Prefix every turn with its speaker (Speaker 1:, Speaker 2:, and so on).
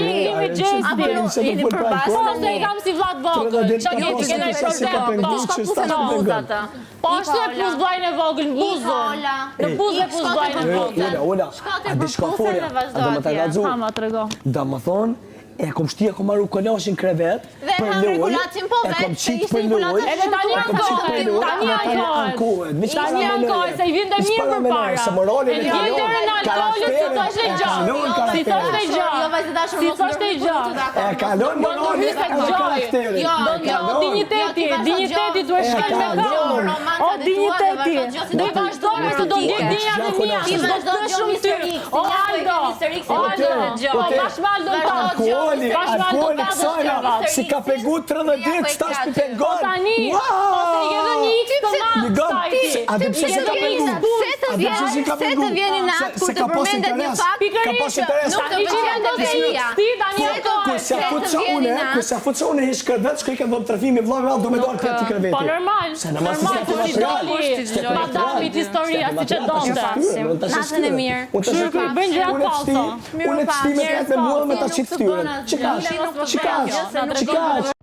Speaker 1: tani jemi gjesti.
Speaker 2: Jeni përbashkët.
Speaker 1: Po, se i kam si vllaj vogël. Çka keni kena problem? Po ashtu e plus vllajën e vogël në buzën. Në buzë plus vllajën e vogël.
Speaker 3: Ola, a di shka folja? A do më të gazu?
Speaker 1: Ha, ma trego.
Speaker 3: Da më thonë, e kom shtia kom marru kolashin krevet, për loj, e kom qitë për loj,
Speaker 1: Edhe tani ankohet. Tani ankohet, se i vjen dhe mirë për para. E vjen dhe në alkoholit si të është e gjatë. Si të është e gjatë. Si të është e gjatë.
Speaker 3: E kalon moralin edhe karakterin.
Speaker 1: Digniteti duhet shkel me këmbë. O, digniteti. Do i vazhdojmë se do ndjek dinja dhe mia.
Speaker 2: I vazhdojmë shumë ty.
Speaker 1: O, Aldo, bashkëvaldo të
Speaker 3: Alkoholi kësajna, si ka pegu 30 ditë, s'tash për pengon.
Speaker 1: Tani, ose i ke dhe një x të madh.
Speaker 3: A dhe pse se ka pegu?
Speaker 2: Se të vjeni në atë kur të përmendet një fakt, nuk të përmendet dhe ija.
Speaker 3: Kërse a futë që une hish kërvet, shkoj ke dhëmë trafimi vlojve alë, do me dojnë këtë kërveti.
Speaker 1: Po normal, si doli madamit historia, si që donte.
Speaker 2: Natën e mirë.
Speaker 1: Bëjnë gjëra falso.
Speaker 3: Unë të shtime të jetë me mua me ta qitë ftyrën. Që kash?